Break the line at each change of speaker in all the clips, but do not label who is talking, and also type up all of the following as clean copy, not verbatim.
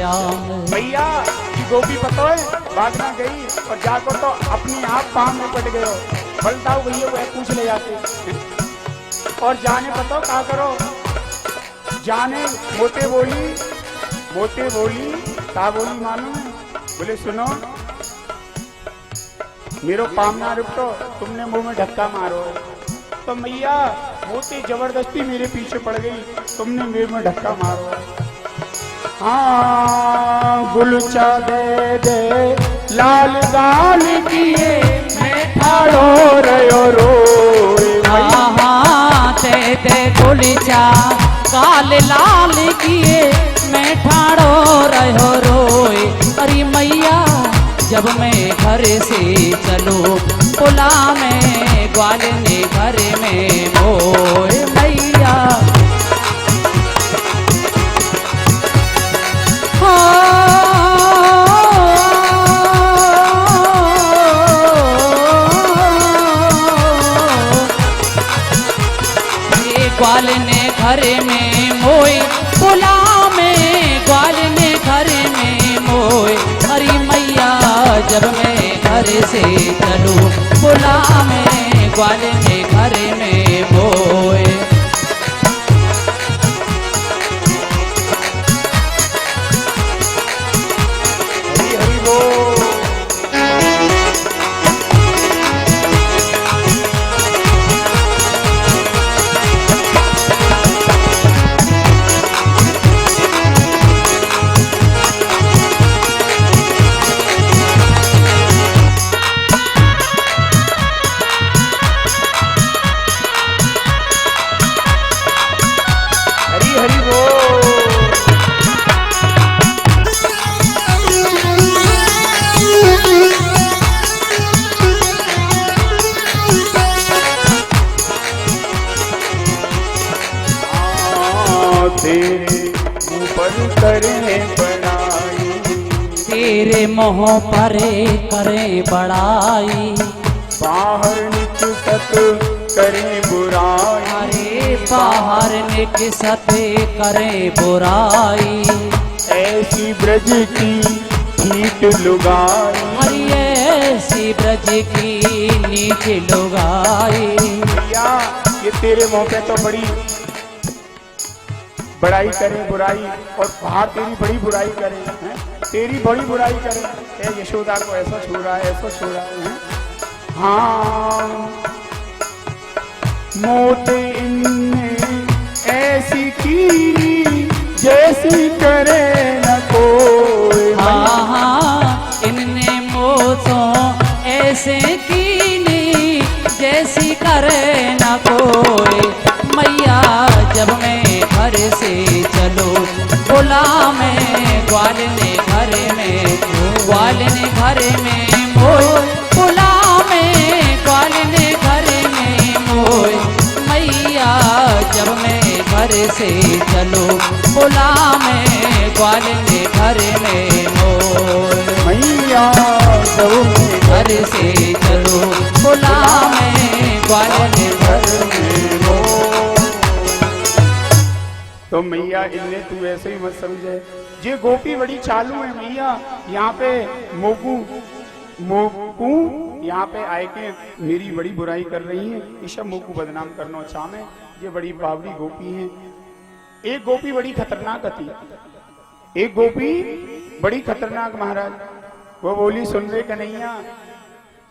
भैया ये गोपी पता है भागना गई और जाकर तो अपने आप पाँव में पट गए। बलताऊ भैया वो पूछ ले जाते और जाने पता क्या करो। जाने मोते बोली क्या बोली मानो। बोले सुनो मेरो पाम ना रुक तो तुमने मुंह में धक्का मारो। तो भैया मोते जबरदस्ती मेरे पीछे पड़ गई, तुमने मेरे में धक्का मारो। हाँ गुलचा दे दे लाल गाल किए मैं ठाड़ो रयो रो।
हाँ दे दे गुलचा गाल लाल किए मैं ठाड़ो रहो रोए। अरे मैया जब मैं घर से चलूं पुला में ग्वाल ने घर में मोए मैया। ग्वाल ने घर में मोए पुला में ग्वाल ने घर में मोए। हरी मैया जब मैं घर से चलूं पुला में ग्वाल ने घर में मोए। तेरे मुँह पर करे बड़ाई
बाहर निकसत करे बुराई।
अरे बाहर निकसत करे बुराई
ऐसी ब्रज की नीच लुगाई।
अरे ऐसी ब्रज की नीच लुगाई।
भैया ये तेरे मुँह पे तो बड़ी बड़ाई करे बुराई और बाहर तेरी बड़ी बुराई करे हैं? तेरी बड़ी बुराई करे। ए यशोदा को ऐसा छू रहा है ऐसा छू रहा है। हाँ मोते इनने ऐसी की जैसी करे न कोई।
हाँ हाँ इनने मोतों ऐसे कीनी जैसी करे न कोई। मैया जब मैं घर से चलो बोला मैं ग्वाल ने घर में मोए। बोला मैं ग्वाल ने घर में मोए। मैया जब मैं घर से चलो बोला मैं ग्वाल ने घर में मोए।
मैया जब मैं
घर से चलो बोला मैं ग्वाल ने घर में मोए।
तो मैया इन्हें तू ऐसे ही मत समझे। ये गोपी बड़ी चालू है मैया। यहाँ पे मोकू यहाँ पे आए के मेरी बड़ी बुराई कर रही है। ये सब मोकू बदनाम करना चाह में। ये बड़ी बावड़ी गोपी है। एक गोपी बड़ी खतरनाक थी। एक गोपी बड़ी खतरनाक महाराज। वो बोली सुन रे कन्हैया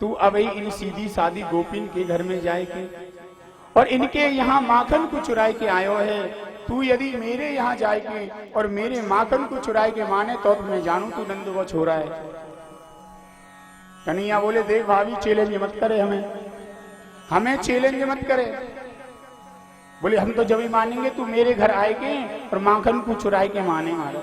तू अब इन सीधी सादी गोपिन के घर में जाए के और इनके यहाँ माखन को चुराए के आयो है। तू यदि मेरे यहाँ जाए के और मेरे माखन को चुराए के माने तो मैं जानू तू नंद को छोड़ा है। कन्हैया बोले देख भाभी चैलेंज मत करे, हमें चैलेंज मत करे। बोले हम तो जब ही मानेंगे तू मेरे घर आए के और माखन को चुराए के माने मारे।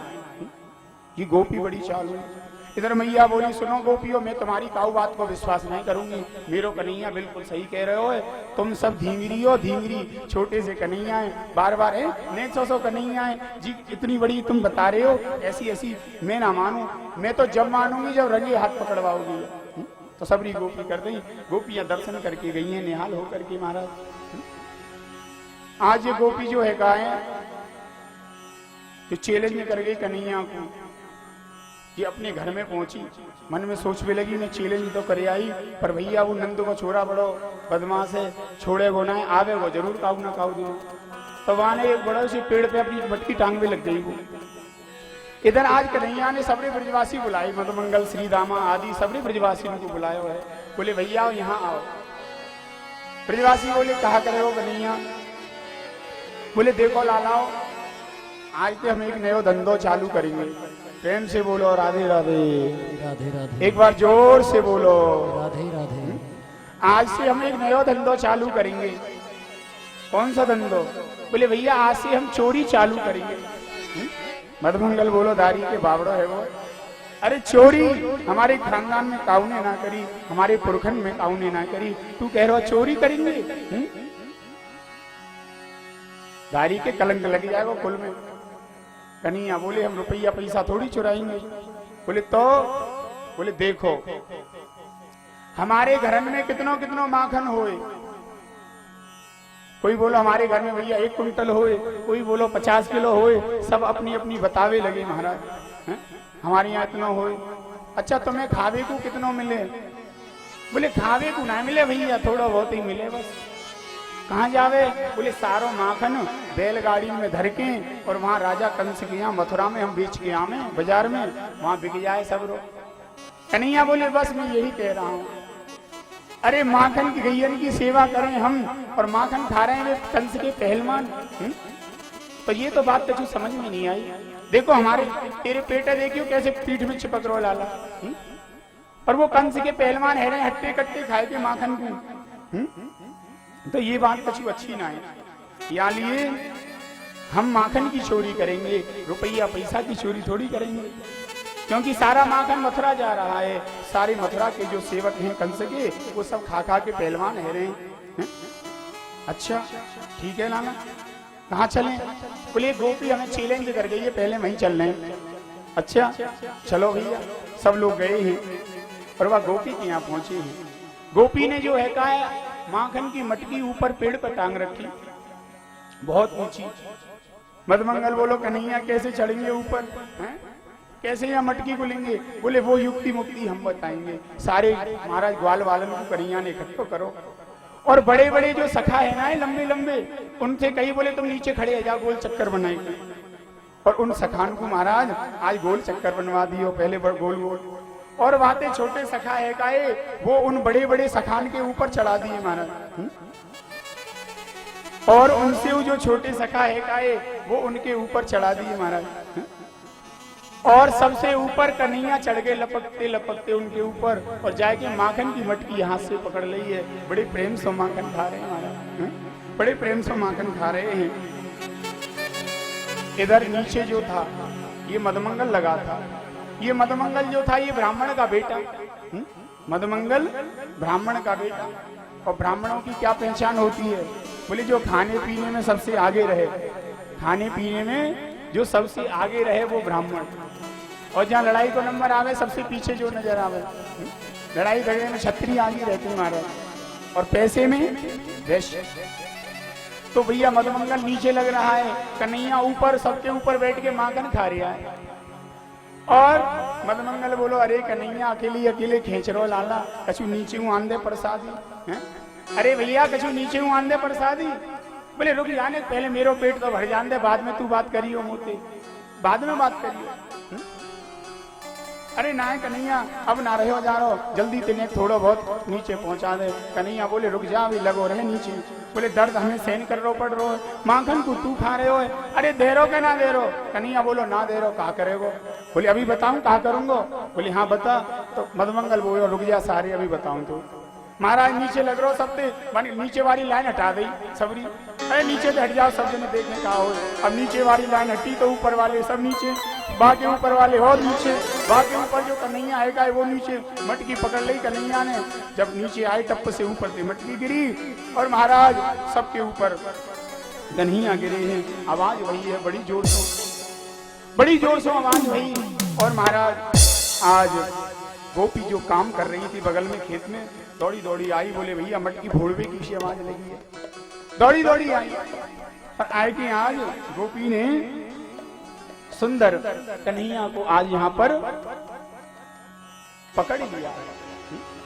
ये गोपी बड़ी चालू है। इधर मैया बोली सुनो गोपियों मैं तुम्हारी काऊ बात को विश्वास नहीं करूंगी। मेरो कन्हैया बिल्कुल सही कह रहे हो। तुम सब धींगरी हो धींगरी। छोटे से कन्हैया है बार बार है नेक सौ कन्हैया है जी। इतनी बड़ी तुम बता रहे हो ऐसी ऐसी मैं ना मानू। मैं तो जब मानूंगी जब रंगे हाथ पकड़वाओगी। तो सबरी गोपी कर दी। गोपियां दर्शन करके गई हैं निहाल होकर के महाराज। आज ये गोपी जो है गाय तो चैलेंज कर गई कन्हैया को ये अपने घर में पहुंची, मन में सोचने लगी मैं चैलेंज तो करे आई, पर भैया वो नंद को छोरा बड़ो बदमाश है, छोड़े गो ना आवे गो जरूर काऊ ना काऊ दो। तो वहां ने एक बड़े से पेड़ पे अपनी मटकी टांग में लग गई वो। इधर आज कन्हैया ने सबरे ब्रजवासी बुलाई, मधुमंगल श्री दामा आदि सबरे ब्रजवासियों को बुलाया है। बोले भैया यहाँ आओ। ब्रजवासी बोले कहा करे हो कन्हैया? बोले देखो लालाओ, आज तो हम एक नयो धंधो चालू करेंगे। प्रेम से बोलो राधे राधे।
राधे राधे।
एक बार जोर से बोलो
राधे राधे।
आज से हम एक नया धंधो चालू करेंगे। कौन सा धंधो? बोले भैया आज से हम चोरी चालू करेंगे। मधुमंगल बोलो दारी के बावड़ो है वो। अरे चोरी हमारे खानदान में काऊ ने ना करी, हमारे पुरखन में काऊ ने ना करी, तू कह रहा चोरी करेंगे? दारी के कलंक लग जाएगा कुल में। कन्हैया बोले हम रुपया पैसा थोड़ी चुराएंगे। बोले तो? बोले देखो हमारे घर में कितनो कितनो माखन होए। कोई बोलो हमारे घर में भैया 1 कुंटल होए, कोई बोलो 50 किलो होए, सब अपनी अपनी बतावे लगे महाराज। हमारे यहाँ इतना होए। अच्छा तुम्हें खावे को कितनो मिले? बोले खावे को ना मिले भैया, थोड़ा बहुत ही मिले बस। कहाँ जावे? बोले सारो माखन बैलगाड़ी में धर के और वहाँ राजा कंस के यहाँ मथुरा में हम बेच के आवे बाजार में, वहाँ बिक जाए सब रो। कन्हैया बोले बस मैं यही कह रहा हूँ। अरे माखन की गैयन की सेवा करें हम और माखन खा रहे हैं वे कंस के पहलवान। तो ये तो बात तुझे समझ में नहीं आई। देखो हमारे तेरे पेटे देखियो कैसे पीठ में चिपक रो लाला। और वो कंस के पहलवान है रहे हट्टे कट्टे खाए के माखन को। तो ये बात कुछ अच्छी ना है। या लिए हम माखन की चोरी करेंगे, रुपया पैसा की चोरी थोड़ी करेंगे, क्योंकि सारा माखन मथुरा जा रहा है। सारे मथुरा के जो सेवक हैं कंस के वो सब खा खा के पहलवान है रहे हैं। अच्छा ठीक है नाना, कहाँ चलें? बोले गोपी हमें चैलेंज कर गई है, पहले वहीं चल रहे हैं। अच्छा चलो भैया। सब लोग गए हैं और वह गोपी के यहाँ पहुंचे हैं। गोपी ने जो है कहा माखन की मटकी ऊपर पेड़ पर टांग रखी, बहुत ऊंची। मधुमंगल बोलो कन्हैया कैसे चढ़ेंगे ऊपर? कैसे यहाँ मटकी को लेंगे? बोले वो युक्ति मुक्ति हम बताएंगे। सारे महाराज ग्वाल वालन को कन्हैया ने इकट्ठो करो और बड़े बड़े जो सखा है ना लंबे लंबे, उनसे कही बोले तुम नीचे खड़े जा गोल चक्कर बनाएंगे। और उन सखान को महाराज आज गोल चक्कर बनवा दियो, पहले गोल गोल। और बातें छोटे सखा है काए वो उन बड़े बड़े सखान के ऊपर चढ़ा दिए महाराज। और उनसे वो जो छोटे सखा है काए वो उनके ऊपर चढ़ा दिए महाराज। और सबसे ऊपर कन्हैया चढ़ गए लपकते लपकते उनके ऊपर और जाके माखन की मटकी हाथ से पकड़ ली है। बड़े प्रेम से माखन खा रहे हैं महाराज, बड़े प्रेम से माखन खा रहे हैं। इधर नीचे जो था ये मधुमंगल लगा था। ये मधुमंगल जो था ये ब्राह्मण का बेटा। मधुमंगल ब्राह्मण का बेटा। और ब्राह्मणों की क्या पहचान होती है? बोले जो खाने पीने में सबसे आगे रहे, खाने पीने में जो सबसे आगे रहे वो ब्राह्मण। और जहाँ लड़ाई को नंबर आवे सबसे पीछे जो नजर आवे। लड़ाई झगड़े में क्षत्रिय आगे रहते महाराज और पैसे में वैश्य। तो भैया मधुमंगल नीचे लग रहा है, कन्हैया ऊपर सबके ऊपर बैठ के माखन खा रहा है। और मधुमंगल बोलो अरे कन्हैया अकेले अकेले खींच रो लाला, कछु नीचे हूँ आंधे प्रसादी। अरे भैया कछु नीचे हूँ आंधे प्रसादी। बोले रुक जाने पहले मेरो पेट तो भर जान दे, बाद में तू बात करियो मोते, बाद में बात करियो। अरे ना कन्हैया अब ना रहो जा रहो, जल्दी तेने थोड़ा बहुत नीचे पहुंचा दे। कन्हैया बोले रुक जा अभी लगो रहे नीचे। बोले दर्द हमें सहन कर रो पड़ रो, माखन को तू खा रहे हो। अरे दे रो के ना दे रो? कन्हैया बोलो ना दे रो, कहा करेगो? बोले अभी बताऊं कहा करूंगा? बोले हाँ बता। तो मधुमंगल बोलो रुक जा सारे अभी बताऊं। तो महाराज नीचे लग रहा हो सबसे, नीचे वाली लाइन हटा दी सबरी। अरे नीचे से हट जाओ सब जने देखने का हो। अब नीचे वाली लाइन हटी तो ऊपर वाले सब नीचे, बाकी ऊपर वाले और नीचे, बाकी ऊपर जो कन्हैया आएगा वो नीचे। मटकी पकड़ ली कन्हैया ने, जब नीचे आए टप्प से ऊपर से मटकी गिरी और महाराज सबके ऊपर कन्हैया गिरे हैं। आवाज वही है बड़ी जोर से, बड़ी जोर से आवाज वही। और महाराज आज गोपी जो काम कर रही थी बगल में खेत में दौड़ी दौड़ी आई। बोले भैया मटकी फोड़वे की आवाज लगी है। दौड़ी दौड़ी आई और आए कि आज गोपी ने सुंदर कन्हैया को आज यहाँ पर पकड़ लिया।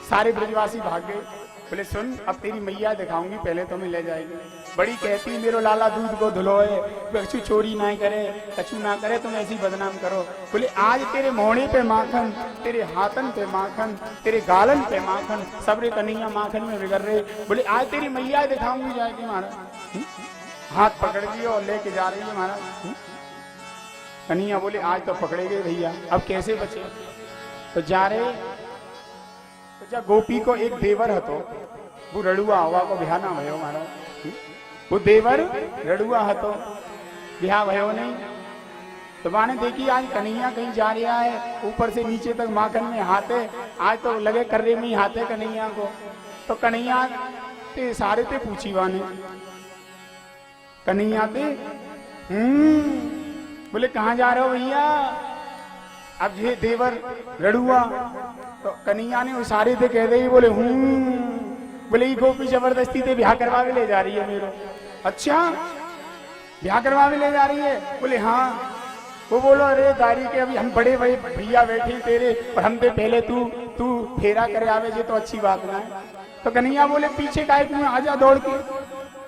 सारे ब्रजवासी भाग गए। बोले सुन, अब तेरी मैया दिखाऊंगी, पहले तो मैं ले जाएगी। बड़ी कहती मेरो लाला दूध को धुलोए, कछु चोरी ना करे, कछु ना करे, तुम ऐसी बदनाम करो। बोले आज तेरे मोहड़े पे माखन, तेरे हाथन पे माखन, तेरे गालन पे माखन, सबरे कन्हैया माखन में बिगड़ रहे। बोले आज तेरी मैया दिखाऊंगी जाएगी महाराज। हाथ पकड़ लिया और लेके जा रही है महाराज। कन्हैया बोले आज तो पकड़े गए भैया, अब कैसे बचे। तो जा रहे, तो जा गोपी को एक देवर हतो, वो रड़ुआ हवा को ब्याह ना भयो महाराज। वो देवर रड़ुआ हतो, ब्याह भयो नहीं। तो माने देखी आज कन्हैया कहीं जा रहा है, ऊपर से नीचे तक माखन में हाथ है, आज तो लगे कर्रे में ही हाथ है कन्हैया को। तो कन्हैया ते सारे ते पूछी वाने, कन्हैया ते बोले कहाँ जा रहे हो भैया। अब ये देवर रड़ुआ, तो कन्हैया ने इशारे से कह दे, बोले बोले ये गोपी जबरदस्ती से ब्याह करवा के ले जा रही है मेरो। अच्छा ब्याह करवा के ले जा रही है। बोले हाँ। वो बोलो अरे दारी के अभी हम बड़े भाई भैया बैठे तेरे और हम पे पहले तू फेरा करे आवे जे तो अच्छी बात ना है। तो कन्हैया बोले पीछे काय तुम्हें आजा दौड़ के।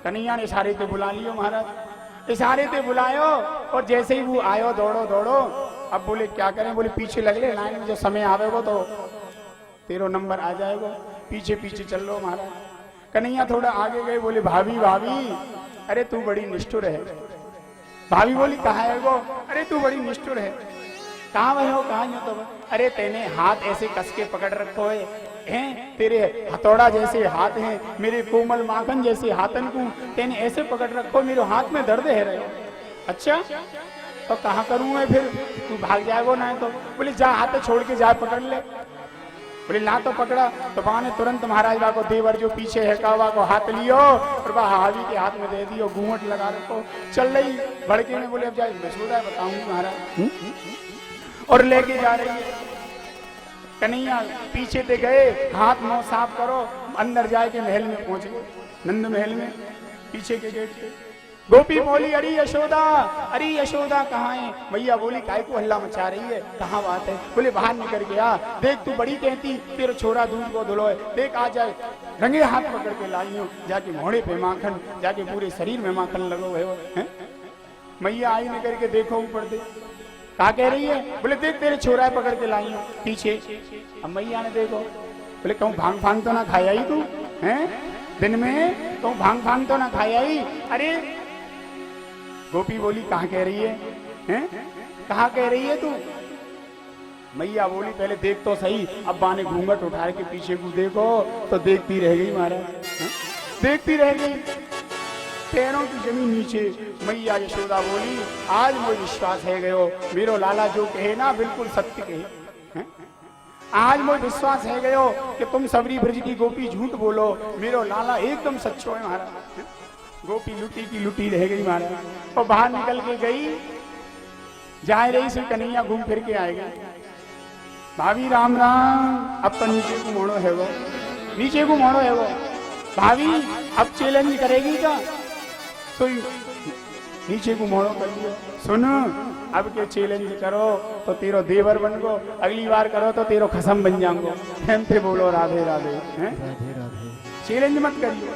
कन्हैया ने इशारे से बुला लियो महाराज, इशारे से बुलायो और जैसे ही वो आयो दौड़ो दौड़ो। अब बोले क्या करें, बोले पीछे लग ले, लाइन में जो समय आवेगो तो तेरो नंबर आ जाएगा, पीछे पीछे चल लो महाराज। कन्हैया थोड़ा आगे गए, बोले भाभी भाभी अरे तू बड़ी निष्ठुर है। भाभी बोली कहाँ है वो। अरे तू बड़ी निष्ठुर है। कहाँ वह हो, कहाँ तो। अरे तेने हाथ ऐसे कस के पकड़ रखो हैं, तेरे हथौड़ा जैसे हाथ हैं, मेरे कोमल माखन जैसे हाथन को तेने ऐसे पकड़ रखो, मेरे हाथ में दर्द है रहे। अच्छा तो कहाँ करूँ मैं फिर, तू भाग जाएगो ना। तो बोले जा हाथ छोड़ के जा पकड़ ले। बोले ना तो पकड़ा। तो वहां ने तुरंत महाराज बा को देवर जो पीछे है कावा को हाथ लियो और वह हावी के हाथ में दे दियो, घूंघट लगा रखो। चल रही भड़के में, बोले अब जाए मसूदा बताऊंगी महाराज। और लेके जा रही है कन्हैया, पीछे से गए, हाथ मुंह साफ करो, अंदर जाए के महल में पहुंचे, नंद महल में पीछे के गेट पे। गोपी बोली अरे यशोदा कहाँ है। मैया बोली काय को हल्ला मचा रही है, कहाँ बात है। बोले बाहर निकल गया, देख तू बड़ी कहती तेरा छोरा दूध को धुलोए, देख आ जाए। रंगे हाथ पकड़ के लाई हूँ, जाके मोहड़े पे माखन, जाके पूरे शरीर में माखन लगो है। मैया आई निकल के देखो ऊपर दे, कहा कह रही है। बोले देख तेरे छोरा पकड़ के लाई हूँ पीछे। अब मैया ने देखो, बोले कहूँ भांग फांग तो ना खाया ही तू है दिन में, कहूँ भांग फांग तो ना खाया ही। अरे गोपी बोली कहाँ कह रही है, कहाँ कह रही है तू। मैया बोली पहले देख तो सही। अब्बा ने घूंघट उठा के पीछे को देखो तो देखती रह गई महाराज, देखती रह गई, पैरों की जमीन नीचे। मैया यशोदा बोली आज मुझे विश्वास है गयो, मेरो लाला जो कहे ना बिल्कुल सत्य कहे। आज मुझे विश्वास है गयो कि तुम सबरी ब्रज की गोपी झूठ बोलो, मेरो लाला एकदम सच्चो है महाराज। गोपी लुटी की लुटी रह गई महाराज। और बाहर निकल के गई, जा रही से कन्हैया घूम फिर के आएगा। भाभी राम राम, अब तो नीचे को मोड़ो है वो, नीचे को मोड़ो है वो। भाभी अब चैलेंज करेगी क्या, तो नीचे को मोड़ो कर लियो। सुन अब के चैलेंज करो तो तेरो देवर बन गो, अगली बार करो तो तेरो खसम बन जाऊंगो। कहते बोलो राधे राधे, चैलेंज मत करियो।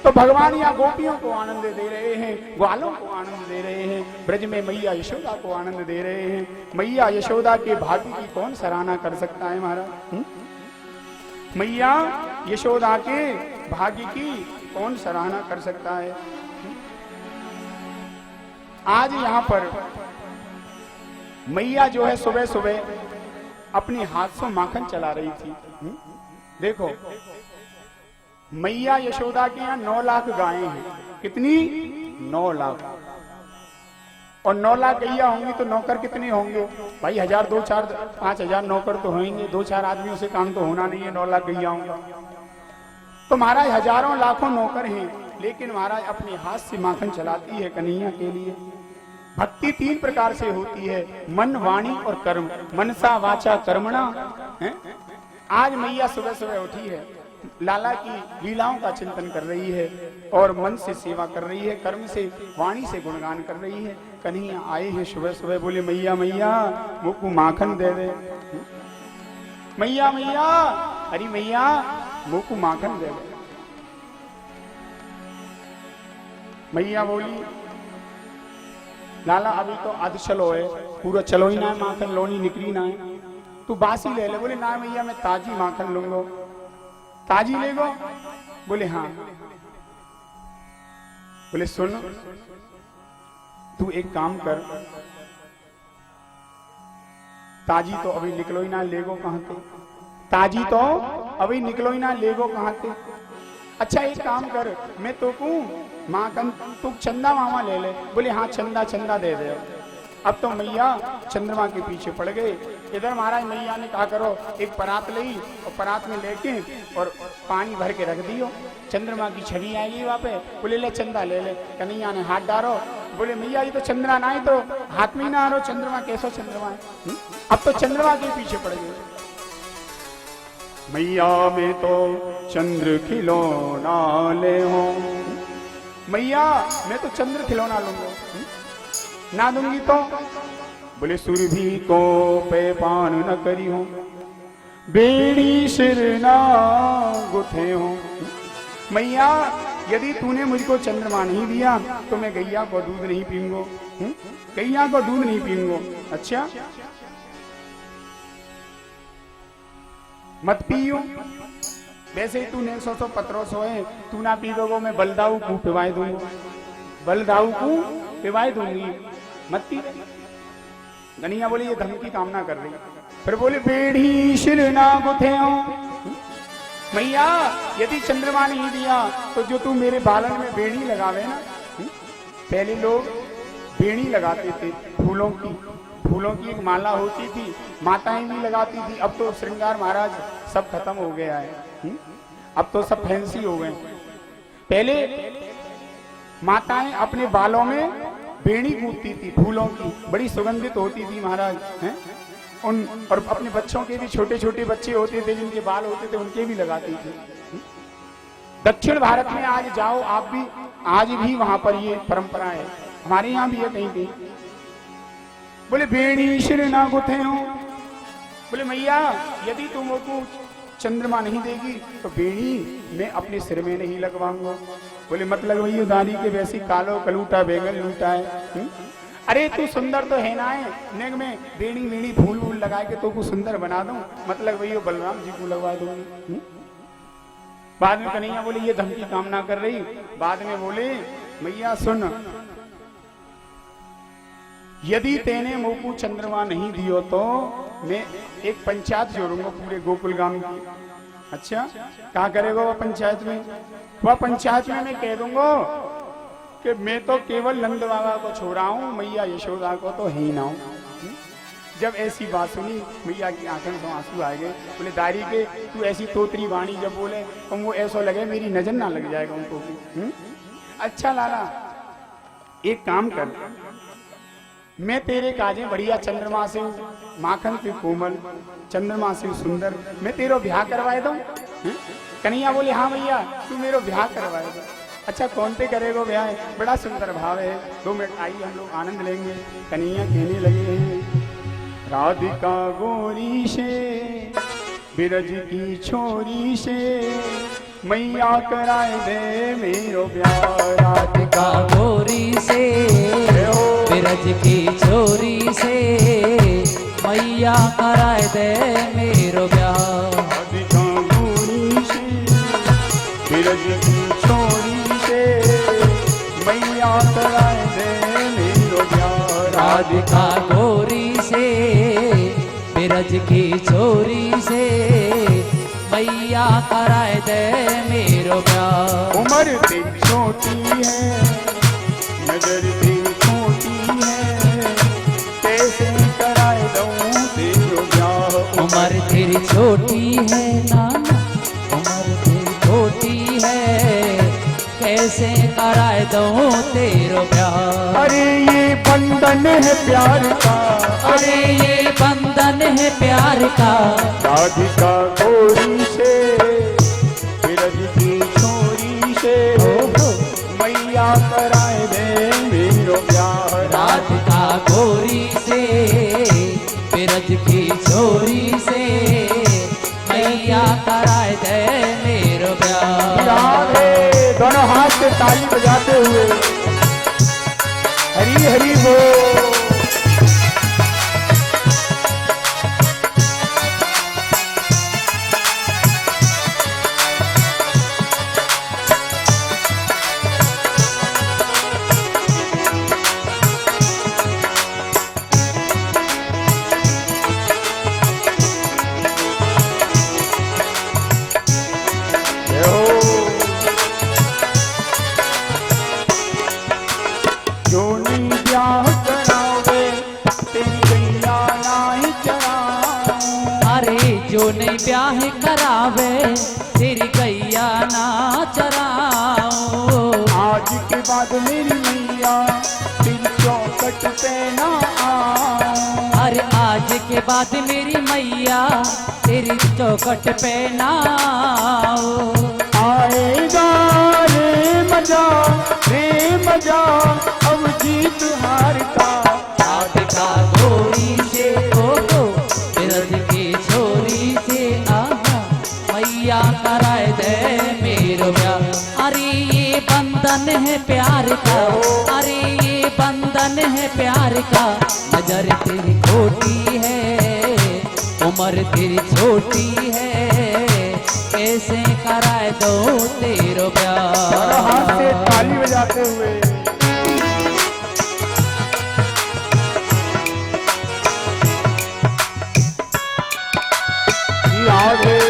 तो भगवान यहाँ गोपियों को आनंद दे रहे हैं, ग्वालों को आनंद दे रहे हैं, ब्रज में मैया यशोदा को आनंद दे रहे हैं। मैया यशोदा के भाग्य की कौन सराहना कर सकता है महाराज। मैया यशोदा के भाग्य की कौन सराहना कर सकता है। आज यहाँ पर मैया जो है सुबह सुबह अपने हाथ से माखन चला रही थी। देखो मैया यशोदा के यहाँ 9 लाख गायें हैं। कितनी? 9 लाख। और 9 लाख गैया होंगी तो नौकर कितने होंगे भाई? 1000, 2, 4, 5000 नौकर तो होंगे। 2-4 आदमियों से काम तो होना नहीं है 9 लाख गैया होंगे। तो महाराज हजारों लाखों नौकर हैं, लेकिन महाराज अपने हाथ से माखन चलाती है कन्हैया के लिए। भक्ति 3 प्रकार से होती है, मन, वाणी और कर्म। मनसा वाचा कर्मणा है। आज मैया सुबह सुबह उठी है, लाला की लीलाओं का चिंतन कर रही है और मन से सेवा कर रही है, कर्म से, वाणी से गुणगान कर रही है। कन्हैया आए हैं सुबह सुबह, बोले मैया मैया मुझको माखन दे दे। मैया मैया, अरे मैया मुंह को माखन दे दे। मैया बोली लाला अभी तो आध चलो है, पूरा चलो ही ना है, माखन लोनी निकली ना है, तू बासी ले ले। बोले ना मैया मैं ताजी माखन लूंगा। ताजी ले गो? बोले हाँ। बोले सुन तू एक काम कर, ताजी तो अभी निकलो ही ना, लेगो कहां थे? ताजी तो अभी निकलो ही ना, लेगो कहां थे? अच्छा एक काम कर, मैं तो को माखन तू चंदा मामा ले ले। बोले हाँ चंदा चंदा दे दे। अब तो मैया चंद्रमा के पीछे पड़ गए। इधर महाराज मैया ने कहा करो एक परात ली और परात में लेके और पानी भर के रख दियो, चंद्रमा की छवि आएगी वहां पे। बोले ले चंदा ले ले। कन्हैया ने हाथ डालो। बोले मैया ये तो चंद्रमा ना है, तो हाथ में ही ना आ रहा चंद्रमा, कैसो चंद्रमा है? अब तो चंद्रमा के पीछे पड़ गए। मैया में तो चंद्र खिलौना ले हो, मैया मैं तो चंद्र खिलौना लूंगा। ना दूंगी तो? बोले सुरभि को पे पान न करी हो, बेड़ी सिर ना गुथे हो। मैया यदि तूने मुझको चंद्रमा नहीं दिया तो मैं गैया को दूध नहीं पीऊंगा, गैया को दूध नहीं पीऊंगा। अच्छा मत पियो, वैसे ही तू 100 पत्रों सो है, तू ना पी दोगो मैं बलदाऊ को पिवाए दूंगा, बलदाऊ को पिवाए दूंगी, मत पी। गनिया बोली ये धर्म की कामना कर रही। फिर बोले बेड़ी सिर ना गुथे हो। मैया यदि चंद्रमा नहीं दिया तो जो तू मेरे बालन में बेड़ी लगावे ना, पहले लोग बेड़ी लगाते थे फूलों की, फूलों की एक माला होती थी, माताएं भी लगाती थी। अब तो श्रृंगार महाराज सब खत्म हो गया है, अब तो सब फैंसी हो गए। पहले माताएं अपने बालों में बेड़ी गूंथती थी फूलों की, बड़ी सुगंधित होती थी महाराज हैं उन, और अपने बच्चों के भी छोटे छोटे बच्चे होते थे जिनके बाल होते थे उनके भी लगाती थी। दक्षिण भारत में आज जाओ आप भी, आज भी वहां पर ये परंपरा है, हमारे यहाँ भी है कहीं कहीं। बोले बेड़ी सिर ना गुथे हो। बोले मैया यदि तुम को चंद्रमा नहीं देगी तो बेड़ी मैं अपने सिर में नहीं लगवाऊंगा। बोले मत लगवाइयो दादी के वैसी कालो कलूटा बेगल लूटा है। अरे तू सुंदर तो है ना है, नेग में बेड़ी मेड़ी फूल वूल लगा के तो को सुंदर बना दूं, मत लगवाइयो बलराम जी को लगवा दूंगी। बाद में कन्हैया बोले ये धन की कामना कर रही। बाद में बोले मैया सुन, यदि तेने मोकू चंद्रमा नहीं दियो तो मैं एक पंचायत जोड़ूंगा पूरे गोकुल गांव की। अच्छा क्या करेगा वह पंचायत में? वह पंचायत में मैं कह दूंगा कि मैं तो केवल नंद बाबा को छोड़ा हूं, मैया यशोदा को तो ही ना हूं। जब ऐसी बात सुनी मैया की आंखें से आंसू आ गए। बोले दारी के तू ऐसी तोतरी वाणी जब बोले तो वो ऐसा लगे मेरी नजर ना लग जाएगा उनको। अच्छा लाला एक काम कर, मैं तेरे काजे बढ़िया चंद्रमा से माखन से कोमल, चंद्रमा से सुंदर, मैं तेरा ब्याह करवाए दूं। कन्हैया बोले हाँ भैया तू मेरा ब्याह करवाए दो। अच्छा कौन पे करेगा ब्याह? बड़ा सुंदर भाव है, 2 मिनट आइए हम लोग आनंद लेंगे। कन्हैया कहने लगे हैं राधिका गोरी से बिरज की छोरी से मैया कराए दे मेरो ब्याह।
राधिका गोरी से बिरज की छोरी से मैया कराए दे मेरो ब्याह।
राधिका गोरी से बिरज की छोरी से मैया कराए दे मेरो ब्याह।
राधिका गोरी से बिरज की छोरी से मैया कराए दे मेरो ब्याह।
उम्र तेरी छोटी है, नजर तेरी छोटी है, कैसे कराए दूं तेरो ब्याह।
उम्र तेरी छोटी है नाना, उम्र तेरी छोटी है, कैसे कराए दूं तेरो ब्याह।
अरे ये बंधन है प्यार का,
अरे ये बंधन है प्यार का।
राधिका गोरी से बिरज की छोरी से मैया कराए दे मेरो ब्याह।
राधिका गोरी से बिरज की छोरी से
बजाते हुए हरी हरी बोल।
जो नहीं ब्याह करावे तेरी गैया ना चराओ।
आज के बाद मेरी मैया तेरी चौखट पे ना आओ।
अरे आज के बाद मेरी मैया तेरी चौखट पे ना आओ।
आएगा रे मजा अब जीत हार का।
हाथ का गोरी से ओ बिरद की छोरी से आहा मैया कराए दे मेरो ब्याह। अरे ये बंधन है प्यार का, अरे ये बंधन है प्यार का। नजर तेरी खोटी है, उम्र तेरी छोटी है, कैसे कराए दो तेरो ब्याह।
हाथ से ताली बजाते हुए याद है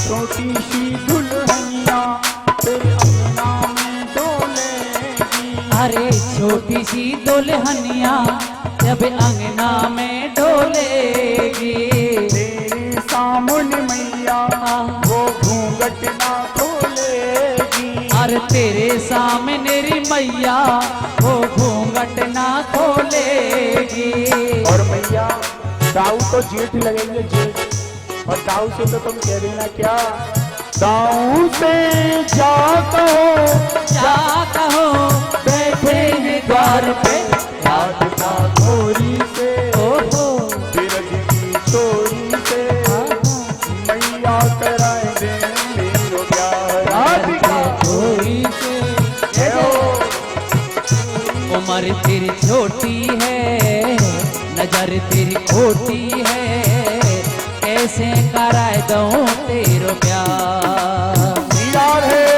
छोटी सी दुल्हनिया तेरे अंगना में डोलेगी।
अरे छोटी सी दुल्हनिया जब अंगना में डोलेगी।
तेरे सामने मैया वो घूंघट ना खोलेगी।
अरे तेरे सामने मेरी मैया वो घूंघट ना खोलेगी।
और मैया दाऊ तो जेठ लगेंगे जेठ, और दाऊ से तो तुम कह देना क्या, दाऊ से जा कहो
बैठे हैं द्वार पे।
रात का गोरी से
ओहो
बिरज की छोरी से मैया कराए दे मेरो प्यार। रात का
गोरी से उम्र तेरी छोटी है, नजर तेरी खोटी है, कैसे कराए दऊं तेरो प्यार।
यार है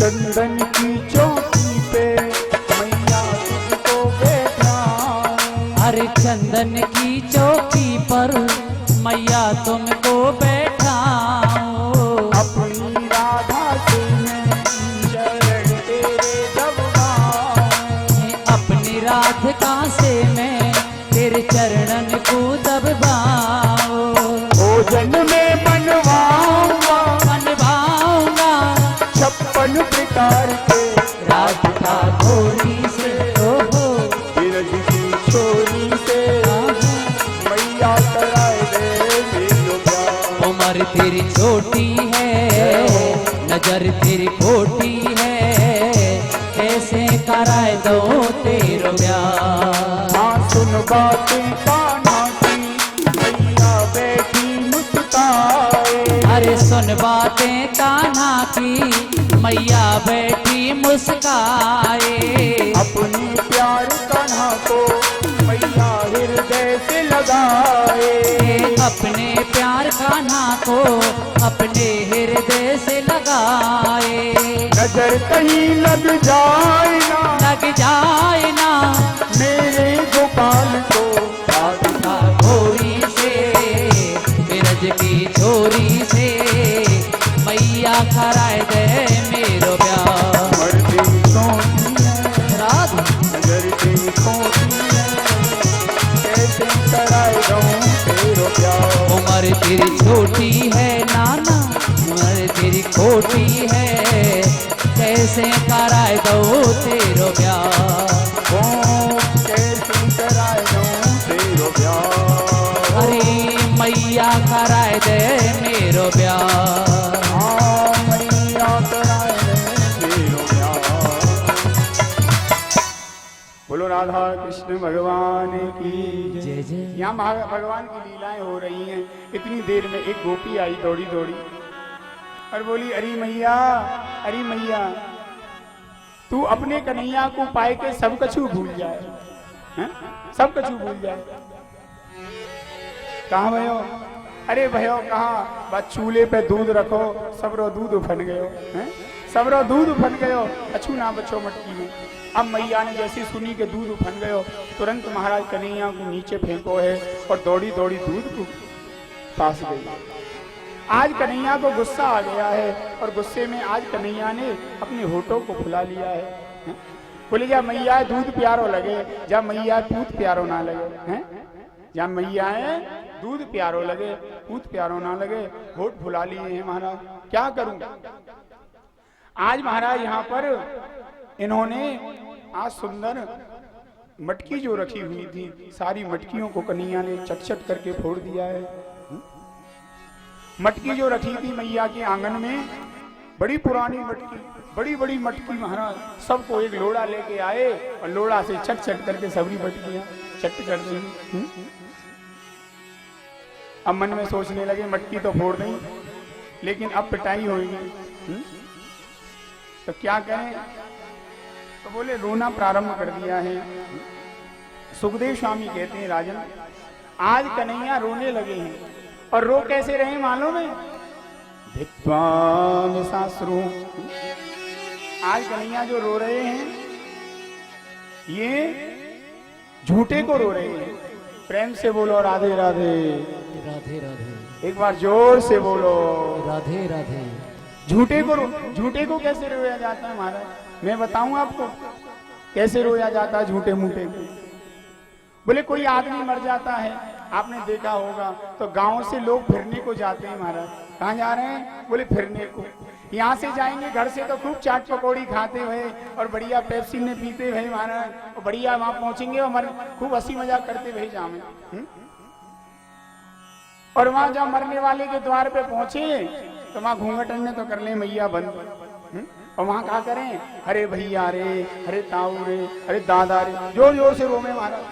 चंदन की चौकी पे मैया तुझको बैठाऊं।
अरे चंदन की चौकी पर मैया तुमको बैठाऊं।
अपनी राधा से मैं चरण तेरे दबाऊं।
अपनी राधिका से मैं तेरे चरणन को दबाऊं।
भोजन में बनवाऊंगा 56 प्रकार के।
राधिका गोरी से ओहो
बिरज की छोरी से मैया कराए दे मेरो प्यार।
उम्र तेरी छोटी है, नजर तेरी खोटी है, कैसे कराए दो तेरो ब्याह।
हाँ सुन बातें कान्हा की मैया बैठी मुस्काए।
अरे सुन बातें कान्हा की मैया बैठी मुस्काए।
अपनी प्यार कान्हा को मैया हृदय से लगाए।
अपने कान्हा को अपने हृदय से लगाए।
नजर कहीं लग जाए ना मेरे गोपाल को,
राधिका घोरी से बिरज की छोरी से मैया कराए दे मेरो प्यार।
उमर तेरी छोटी है
राधा
नजर तेरी छोटी है, कैसे कराए दूं तेरो प्यार।
उम्र तेरी छोटी है नाना, उम्र तेरी खोटी है, कैसे कराए दो तेरो प्यार।
ओ कैसे कराए दूं तेरो प्यार।
अरे मैया कराए दे मेरो प्यार।
हाँ मैया कराए दे मेरो प्यार। बोलो राधा कृष्ण भगवान की जय।
जय जय।
यहाँ भगवान की लीलाएं हो रही हैं। इतनी देर में एक गोपी आई दौड़ी दौड़ी और बोली, अरे मैया तू अपने कन्हैया को पाए के सब कछु भूल जाए, हैं? सब कछु भूल जाए। कहाँ भयो? अरे भयो कहाँ? बस चूल्हे पे दूध रखो, सबरो दूध उफन गयो, हैं? सबरो दूध उफन गयो, कछु ना बचो मटकी में। अब मैया ने जैसी सुनी कि दूध उफन गयो, तुरंत महाराज कन्हैया को नीचे फेंको है और दौड़ी दौड़ी दूध को पास गई। आज कन्हैया को गुस्सा आ गया है और गुस्से में आज कन्हैया ने अपने होठों को फुला लिया है। बोले जा मैया दूध प्यारो लगे, जा मैया पूत प्यारो ना लगे, हैं? जा मैया है दूध प्यारो लगे, पूत प्यारो ना लगे, होठ फुला लिए हैं महाराज। क्या करूं? आज महाराज यहाँ पर इन्होंने आज सुंदर मटकी जो रखी हुई थी, सारी मटकियों को कन्हैया ने चट करके फोड़ दिया है। मटकी जो रखी थी मैया के आंगन में, बड़ी पुरानी मटकी, बड़ी बड़ी मटकी महाराज, सबको एक लोड़ा लेके आए और लोड़ा से चट करके सबरी मटकियां चट कर दी। अब मन में सोचने लगे मटकी तो फोड़ दी, लेकिन अब पिटाई होगी, तो क्या करें? तो बोले रोना प्रारंभ कर दिया है। सुखदेव स्वामी कहते हैं, राजन आज कन्हैया रोने लगे हैं। और रो कैसे रहे मालूम है? भित्वान सासरू। आज कन्हैया जो रो रहे हैं ये झूठे को रो रहे हैं। प्रेम से बोलो राधे राधे,
राधे राधे।
एक बार जोर से बोलो
राधे राधे।
झूठे को कैसे रोया जाता है महाराज? मैं बताऊं आपको कैसे रोया जाता है झूठे मूठे को। बोले कोई आदमी मर जाता है, आपने देखा होगा, तो गांव से लोग फिरने को जाते हैं महाराज। कहाँ जा रहे हैं? बोले फिरने को। यहाँ से जाएंगे घर से तो खूब चाट पकौड़ी खाते हुए और बढ़िया पेप्सी में पीते हुए महाराज, और बढ़िया वहां पहुंचेंगे और खूब हंसी मजाक करते हुए जाएंगे। और वहां जब मरने वाले के द्वार पे पहुंचे तो वहां घूंघट ने तो कर ले मैया बंद, और वहां क्या करें? अरे भैया रे, अरे ताऊ रे, अरे दादा रे, जोर जोर से रोवे महाराज।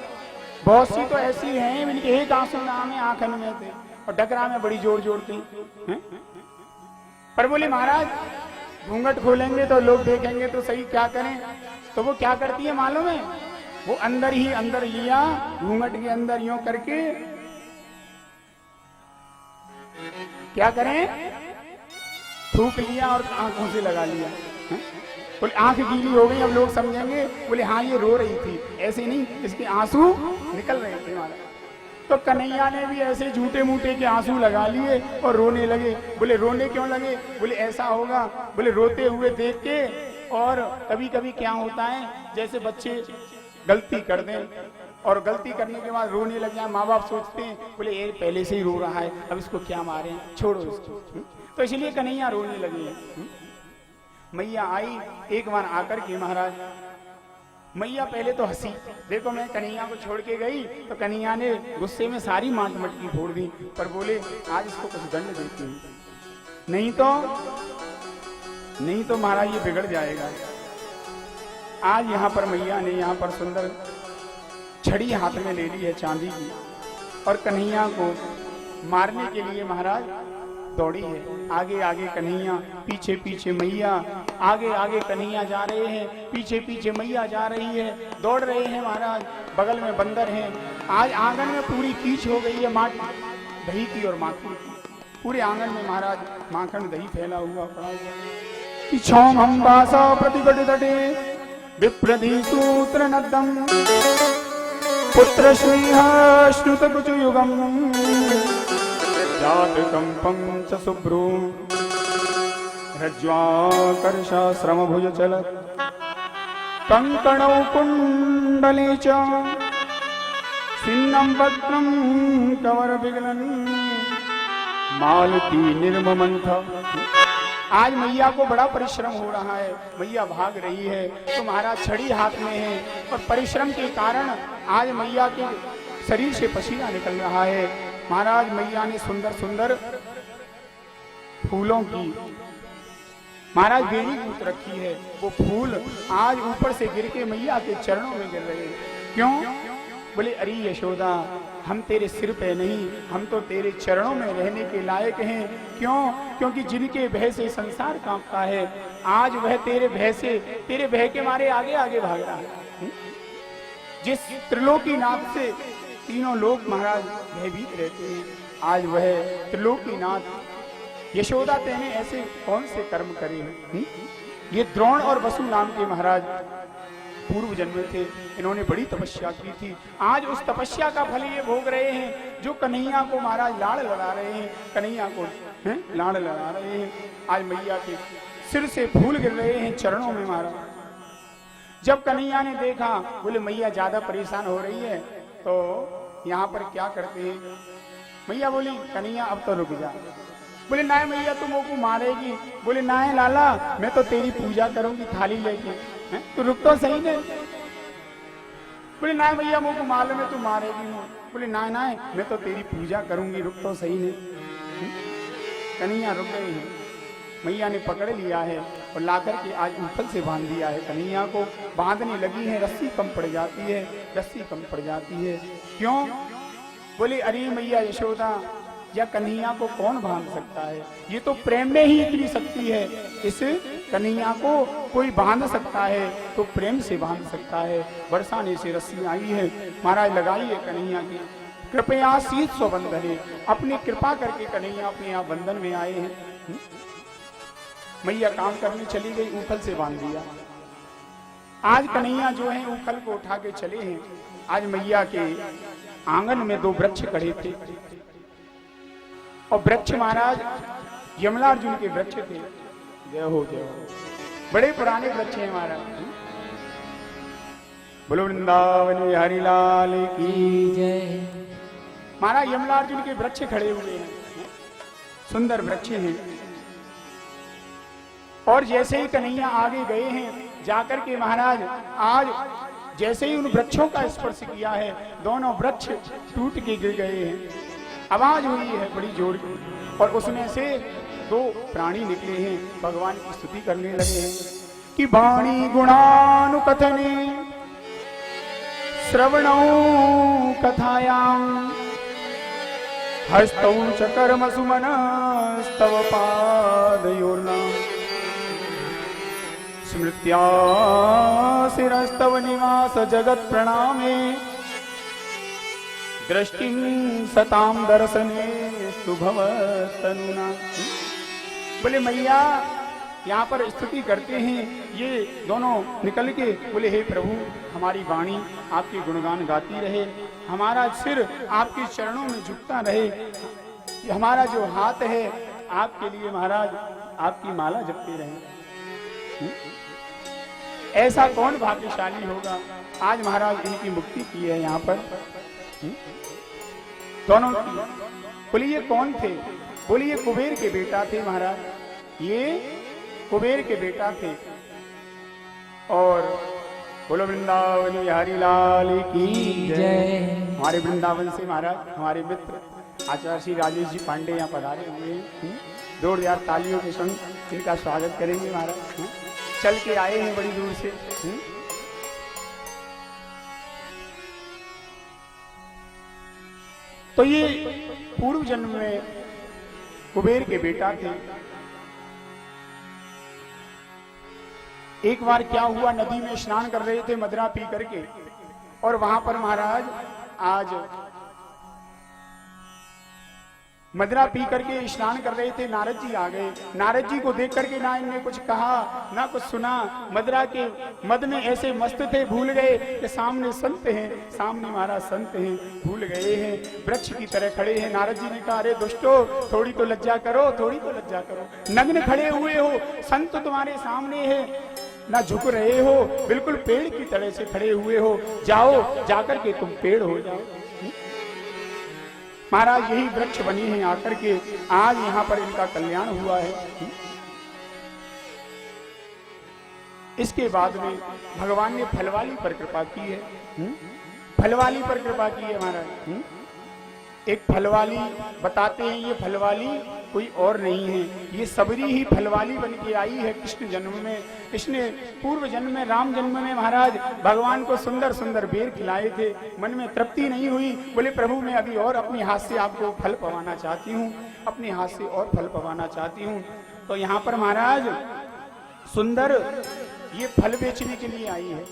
बहुत सी तो ऐसी हैं इनके एक आंसू नाम है आंखन में थे और डगरा में बड़ी जोर जोर थी। पर बोले महाराज घूंघट खोलेंगे तो लोग देखेंगे तो सही, क्या करें? तो वो क्या करती है मालूम है? वो अंदर ही अंदर लिया, घूंघट के अंदर यूं करके क्या करें? थूक लिया और आंखों से लगा लिया। बोले आंख गीली हो गई, अब लोग समझेंगे बोले हाँ ये रो रही थी, ऐसे नहीं, इसके आंसू निकल रहे थे हमारे। तो कन्हैया ने भी ऐसे झूठे मूठे के आंसू लगा लिए और रोने लगे। बोले रोने क्यों लगे? बोले ऐसा होगा, बोले रोते हुए देख के, और कभी कभी क्या होता है जैसे बच्चे गलती कर दें और गलती करने के बाद रोने लग जाए, माँ बाप सोचते हैं बोले ये पहले से ही रो रहा है, अब इसको क्या मारें, छोड़ो इसको। तो इसलिए कन्हैया रोने लगे। मैया आई एक बार आकर के महाराज, मैया पहले तो हंसी, देखो मैं कन्हैया को छोड़ के गई तो कन्हैया ने गुस्से में सारी माट मटकी फोड़ दी, पर बोले आज इसको कुछ दंड देती हूँ, नहीं तो महाराज ये बिगड़ जाएगा। आज यहाँ पर मैया ने यहाँ पर सुंदर छड़ी हाथ में ले ली है चांदी की, और कन्हैया को मारने के लिए महाराज दौड़ी है। आगे आगे कन्हैया, पीछे पीछे मैया, आगे आगे कन्हैया जा रहे हैं, पीछे पीछे मैया जा रही है, दौड़ रहे हैं महाराज। बगल में बंदर हैं। आज आंगन में पूरी कीच हो गई है माटी दही की और माखी की। पूरे आंगन में महाराज माखन दही फैला हुआ पड़ा हुआ कि क्षौम हम वासा प्रतिकट तटे विप्रधि सूत्र नदम पुत्र श्नुत कुच युगम जात कंपम च शुभ्रू रज्ज्वाकर्षा श्रम भुज चलत कंकणौ कुंडले च सिन्नम वक्त्रम कवर विगलन मालती निर्ममंथ। आज मैया को बड़ा परिश्रम हो रहा है, मैया भाग रही है तो महाराज छड़ी हाथ में है और परिश्रम के कारण आज मैया के शरीर से पसीना निकल रहा है। महाराज मैया ने सुंदर सुंदर फूलों की महाराज बेड़ी गूंथ रखी है, वो फूल आज ऊपर से गिर के मैया के चरणों में गिर रहे हैं। क्यों? बोले अरे यशोदा, हम तेरे सिर पे नहीं, हम तो तेरे चरणों में रहने के लायक हैं। क्यों? क्योंकि जिनके भय से संसार कांपता है, आज वह तेरे भय से, तेरे भय के मारे आगे आगे भाग रहा है। जिस त्रिलोकीनाथ से तीनों लोग महाराज भयभीत रहते हैं, आज वह त्रिलोकीनाथ यशोदा तेने ऐसे कौन से कर्म करे हैं? ये द्रोण और वसु नाम के महाराज पूर्व जन्म थे, इन्होंने बड़ी तपस्या की थी। आज उस तपस्या का फल ये भोग रहे हैं, जो कन्हैया को महाराज लाड़ लड़ा रहे हैं, कन्हैया को लाड़ लड़ा रहे हैं। आज मैया के सिर से फूल गिर रहे हैं चरणों में महाराज। जब कन्हैया ने देखा, बोले मैया ज्यादा परेशान हो रही है तो यहाँ पर क्या करते हैं? मैया बोली कन्हैया अब तो रुक जा। बोले ना मैया तुम को मारेगी। बोले ना है लाला, मैं तो तेरी पूजा करूंगी थाली लेके, तो रुक तो सही नहीं। बोले ना मैया मुझको मालूम है तू मारेगी। बोले ना मैं तो तेरी पूजा करूंगी, रुक तो सही नहीं। कन्हैया रुक गई है, मैया ने पकड़ लिया है और लाकर के आज ऊपर से बांध दिया है। कन्हैया को बांधने लगी है, रस्सी कम पड़ जाती है, रस्सी कम पड़ जाती है। क्यों? बोले अरे मैया यशोदा, या कन्हैया को कौन बांध सकता है? ये तो प्रेम में ही इतनी शक्ति है। इस कन्हैया को कोई बांध सकता है तो प्रेम से बांध सकता है। बरसाने से रस्सी आई है, महाराज लगाई है कन्हैया की। कृपया शीत स्वबंधने, अपनी कृपा करके कन्हैया अपने यहाँ बंधन में आए हैं। मैया काम करने चली गई, उखल से बांध दिया। आज कन्हैया जो है उखल को उठा के चले हैं। आज मैया के आंगन में दो वृक्ष खड़े थे और वृक्ष महाराज यमलार्जुन के वृक्ष थे। जय हो जय हो, बड़े पुराने वृक्ष हैं महाराज। बोलो वृंदावन बिहारी लाल की जय। महाराज यमलार्जुन के वृक्ष खड़े हुए हैं, सुंदर वृक्ष हैं। और जैसे ही कन्हैया आगे गए हैं, जाकर के महाराज आज जैसे ही उन वृक्षों का स्पर्श किया है, दोनों वृक्ष टूट के गिर गए हैं। आवाज हुई है बड़ी जोर की और उसमें से दो प्राणी निकले हैं, भगवान की स्तुति करने लगे हैं कि वाणी गुणानुकथने श्रवणौ कथायां हस्तौ च कर्म सुमनस्तव पादयोर्न स्मृत्या शिरस्तव निवास जगत प्रणामे दृष्टिं सताम दर्शने सुभवतनुना। बोले मैया यहाँ पर स्तुति करते हैं, ये दोनों निकल के बोले हे प्रभु, हमारी वाणी आपके गुणगान गाती रहे, हमारा सिर आपके चरणों में झुकता रहे, हमारा जो हाथ है आपके लिए महाराज आपकी माला जपते रहे। ऐसा कौन भाग्यशाली होगा? आज महाराज इनकी मुक्ति की है यहाँ पर दोनों की। बोले ये कौन थे? बोले ये कुबेर के बेटा थे महाराज, ये कुबेर के बेटा थे। और बोलो वृंदावन बिहारी लाल की जय। हमारे वृंदावन से महाराज हमारे मित्र आचार्य श्री राजेश जी पांडे यहाँ पधारे हुए हैं। जोरदार तालियों के संग इनका स्वागत करेंगे महाराज। चल के आए हैं बड़ी दूर से। तो ये पूर्व जन्म में कुबेर के बेटा थे। एक बार क्या हुआ, नदी में स्नान कर रहे थे मदरा पी करके, और वहां पर महाराज आज मदिरा पी करके स्नान कर रहे थे, नारद जी आ गए। नारद जी को देख करके ना इनने कुछ कहा ना कुछ सुना, मदिरा के मद में ऐसे मस्त थे, भूल गए कि सामने संत हैं, सामने महाराज संत हैं, भूल गए हैं, वृक्ष की तरह खड़े हैं। नारद जी ने कहा, अरे दुष्टो, थोड़ी तो लज्जा करो, थोड़ी तो लज्जा करो, नग्न खड़े हुए हो, संत तुम्हारे सामने है, ना झुक रहे हो, बिल्कुल पेड़ की तरह से खड़े हुए हो, जाओ जाकर के तुम पेड़ हो जाओ। महाराज यही वृक्ष बनी है आकर के, आज यहाँ पर इनका कल्याण हुआ है। इसके बाद में भगवान ने फलवाली पर कृपा की है, फलवाली पर कृपा की है महाराज। एक फलवाली बताते हैं, ये फलवाली कोई और नहीं है, ये सबरी ही फलवाली बन के आई है कृष्ण जन्म में। कृष्ण पूर्व जन्म में, राम जन्म में महाराज भगवान को सुंदर सुंदर बेर खिलाए थे, मन में तृप्ति नहीं हुई, बोले प्रभु मैं अभी और अपने हाथ से आपको फल पवाना चाहती हूँ, अपने हाथ से और फल पवाना चाहती हूँ। तो यहाँ पर महाराज सुंदर ये फल बेचने के लिए आई है,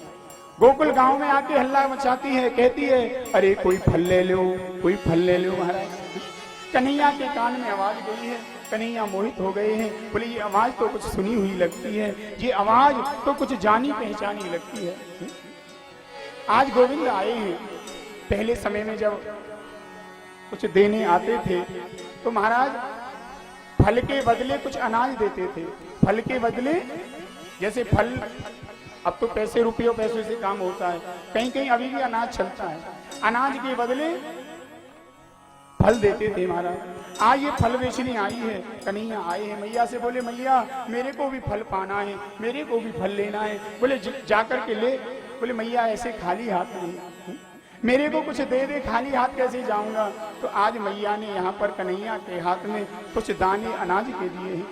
गोकुल गांव में आके हल्ला मचाती है, कहती है अरे कोई फल ले लो, कोई फल ले लो। महाराज कन्हैया के कान में आवाज गई है, कन्हैया मोहित हो गए हैं, बोले ये आवाज तो कुछ सुनी हुई लगती है, ये आवाज तो कुछ जानी पहचानी लगती है। आज गोविंद आए हैं, पहले समय में जब कुछ देने आते थे तो महाराज फल के बदले कुछ अनाज देते थे, फल के बदले, जैसे फल अब तो पैसे रुपयों पैसों से काम होता है, कहीं कहीं अभी भी अनाज चलता है, अनाज के बदले फल देते थे महाराज। आज ये फल बेचने आई है, कन्हैया आए हैं, मैया से बोले मैया मेरे को भी फल पाना है, मेरे को भी फल लेना है। बोले जाकर के ले, बोले मैया ऐसे खाली हाथ नहीं, मेरे को कुछ दे दे, खाली हाथ कैसे जाऊंगा। तो आज मैया ने यहाँ पर कन्हैया के हाथ में कुछ दाने अनाज के दिए हैं,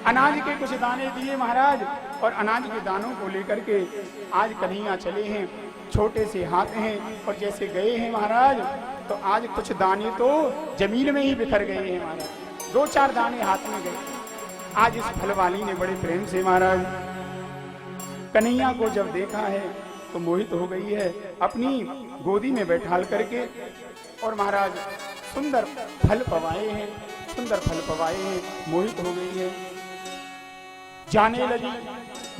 अनाज के कुछ दाने दिए महाराज, और अनाज के दानों को लेकर के आज कन्हैया चले हैं, छोटे से हाथ हैं, और जैसे गए हैं महाराज तो आज कुछ दाने तो जमीन में ही बिखर गए हैं महाराज, दो चार दाने हाथ में गए। आज इस फलवाली ने बड़े प्रेम से महाराज कन्हैया को जब देखा है तो मोहित हो गई है, अपनी गोदी में बैठाल करके, और महाराज सुंदर फल पवाए हैं, सुंदर फल पवाए हैं, मोहित हो गई है। जाने लगी,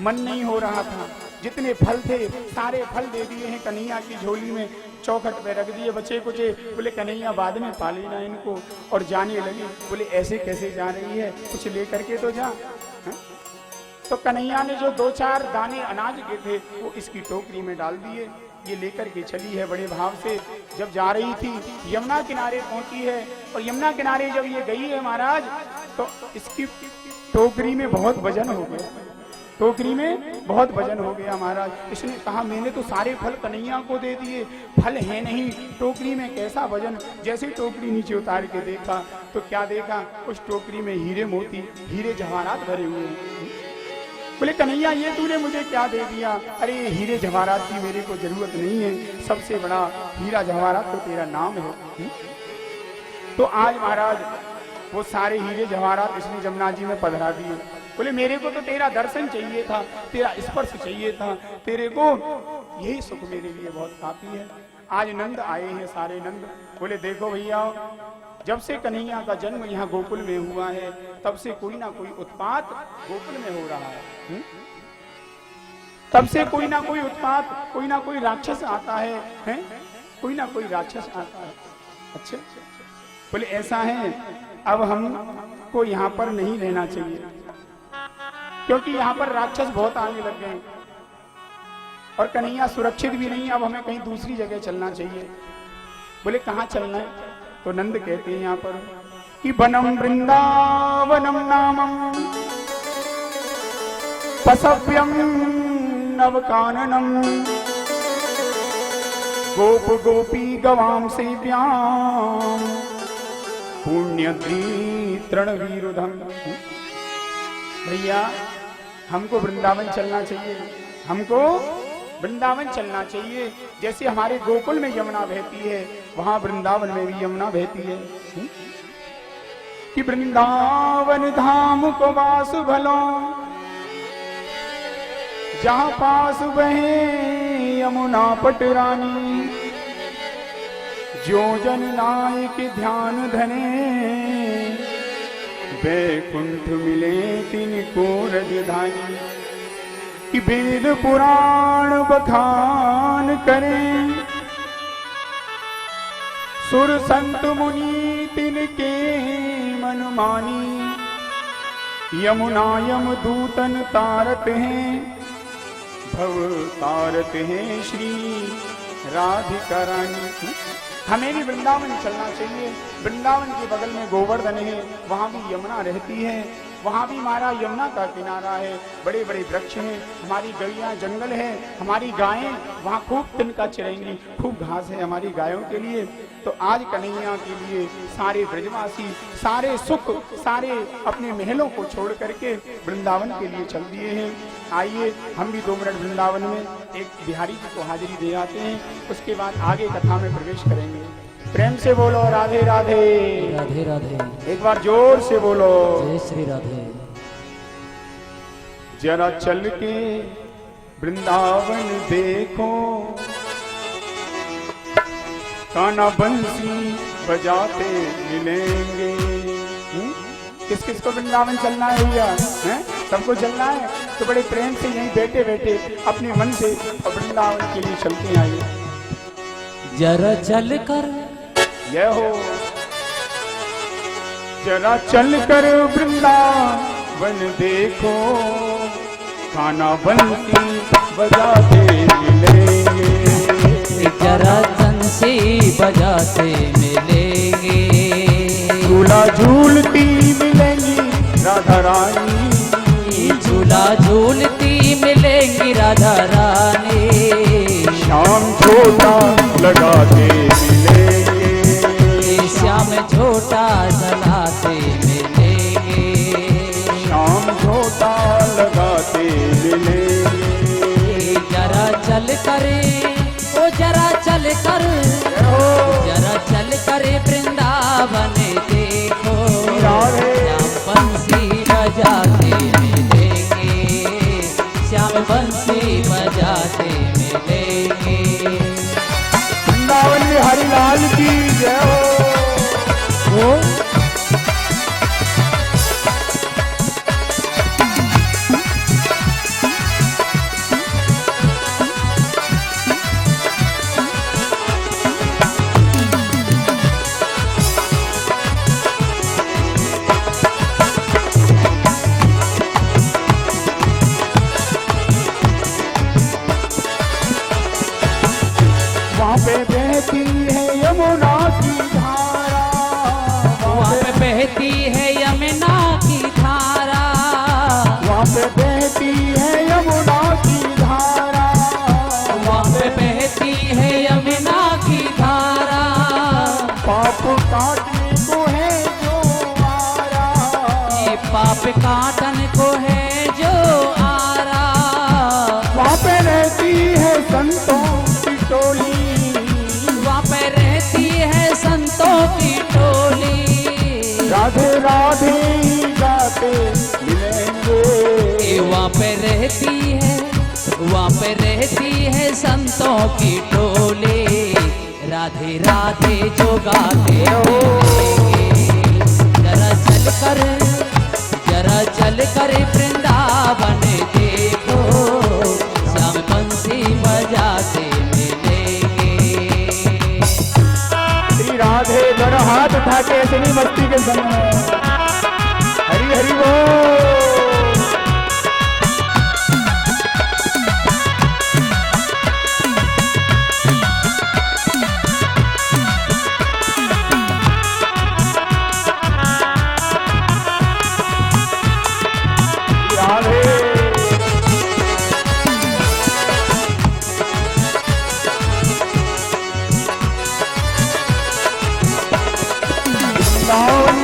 मन नहीं हो रहा था, जितने फल थे सारे फल दे दिए हैं कन्हैया की झोली में, चौखट पे रख दिए बचे कुचे, बोले कन्हैया बाद में पा लेना इनको, और जाने लगी। बोले ऐसे कैसे जा रही है, कुछ ले करके तो जा। तो कन्हैया ने जो दो चार दाने अनाज के थे वो इसकी टोकरी में डाल दिए, ये लेकर के चली है बड़े भाव से। जब जा रही थी यमुना किनारे पहुंची है, और यमुना किनारे जब ये गई है महाराज तो इसकी टोकरी में बहुत वजन हो गया, टोकरी में बहुत वजन हो गया महाराज। इसने कहा मैंने तो सारे फल कन्हैया को दे दिए, फल है नहीं, टोकरी में कैसा वजन। जैसे टोकरी नीचे उतार के देखा तो क्या देखा, उस टोकरी में हीरे मोती, हीरे जवाहरात भरे हुए हैं। बोले कन्हैया ये तूने मुझे क्या दे दिया। अरे ये हीरे जवाहरात की मेरे को जरूरत नहीं है, सबसे बड़ा हीरा जवाहरात तो तेरा नाम है। तो आज महाराज वो सारे हीरे जवाहरात इसने जमुना जी में पधरा दिए। बोले मेरे को तो तेरा दर्शन चाहिए था, तेरा स्पर्श चाहिए था, तेरे को यही सुख मेरे लिए बहुत काफी है। आज नंद आए हैं, सारे नंद। बोले देखो भैया, जब से कन्हैया का जन्म यहाँ गोकुल में हुआ है तब से कोई ना कोई उत्पात गोकुल में हो रहा है, तब से कोई ना कोई उत्पात, कोई ना कोई राक्षस आता है, कोई ना कोई राक्षस आता है। अच्छा, बोले ऐसा है, अब हमको यहाँ पर नहीं रहना चाहिए क्योंकि यहाँ पर राक्षस बहुत आने लग गए और कन्हैया सुरक्षित भी नहीं, अब हमें कहीं दूसरी जगह चलना चाहिए। बोले कहाँ चलना है? तो नंद कहते हैं यहाँ पर कि वनम वृंदावनम नामम पसव्यम नवकाननम गोप गोपी गवाम सेव्याम पुण्यद्री तृणवीरुधम। भैया हमको वृंदावन चलना चाहिए, हमको वृंदावन चलना चाहिए। जैसे हमारे गोकुल में यमुना बहती है वहां वृंदावन में भी यमुना बहती है। कि वृंदावन धाम को वास भलो जहां पास बहे यमुना पटरानी, जो जन नायक ध्यान धने, बैकुंठ मिले तिनको राजधानी। कि वेद पुराण बखान करें, सुर संत मुनि तिनके मन मानी। यमुना यम दूतन तारत हैं, भव तारत हैं श्री राधिका रानी। हमें भी वृंदावन चलना चाहिए। वृंदावन के बगल में गोवर्धन है, वहाँ भी यमुना रहती है, वहाँ भी हमारा यमुना का किनारा है, बड़े बड़े वृक्ष हैं, हमारी गैया जंगल है, हमारी गायें वहाँ खूब तिनका चरेंगी, खूब घास है हमारी गायों के लिए। तो आज कन्हैया के लिए सारे ब्रजवासी सारे सुख सारे अपने महलों को छोड़ करके वृंदावन के लिए चल दिए हैं। आइए हम भी 2 मिनट वृंदावन में एक बिहारी जी को हाजिरी दे आते हैं, उसके बाद आगे कथा में प्रवेश करेंगे। प्रेम से बोलो राधे राधे
राधे राधे।
एक बार जोर से बोलो
जय श्री राधे।
जरा चल के वृंदावन देखो, कान्हा बंसी बजाते मिलेंगे। किस किस को वृंदावन चलना है भैया? सबको चलना है तो बड़े प्रेम से यहीं बैठे बैठे अपने मन से वृंदावन के लिए चलते आइए।
जरा चल कर
यह हो, जरा चल कर वृंदावन देखो, कान्हा बंसी बजाते मिलेंगे।
जरा बंसी बजाते मिलेंगे,
झूला झूलती मिलेंगी राधा रानी।
झूला झूलती मिलेंगी राधा रानी।
श्याम झोटा लगाते मिलेंगे,
श्याम झोटा जलाते मिलेंगे।
श्याम झोटा लगाते मिलेंगे।
जरा चल करे ओ जरा चल कर, जरा चल करे वृंदावन देखो, श्याम बंसी बजाते मिलेंगे। श्याम बंसी बजाते मिलेंगे।
वृंदावन में हरिलाल की जय हो। वहाँ पे बहती है यमुना की धारा,
वहाँ पे बहती है यमुना की धारा।
वहाँ पे बहती है यमुना की धारा,
वहाँ पे बहती है यमुना की धारा।
पाप काटने को है जो आरा,
ये पाप काटन को है जो आरा।
वहाँ पे रहती है संतों की टोली,
वहाँ पे रहती है संतों की टोली।
राधे राधे ही गाते मिलेंगे।
वहाँ पे रहती है, वहाँ पे रहती है संतों की टोली। राधे राधे जो गाते मिलेंगे। जरा चल कर, जरा चल कर वृंदावन देखो, श्याम बंसी बजाते मिलेंगे।
श्री राधे जरा हाथ उठा के ऐसे नहीं मस्ती के समय हरि हरि बोल।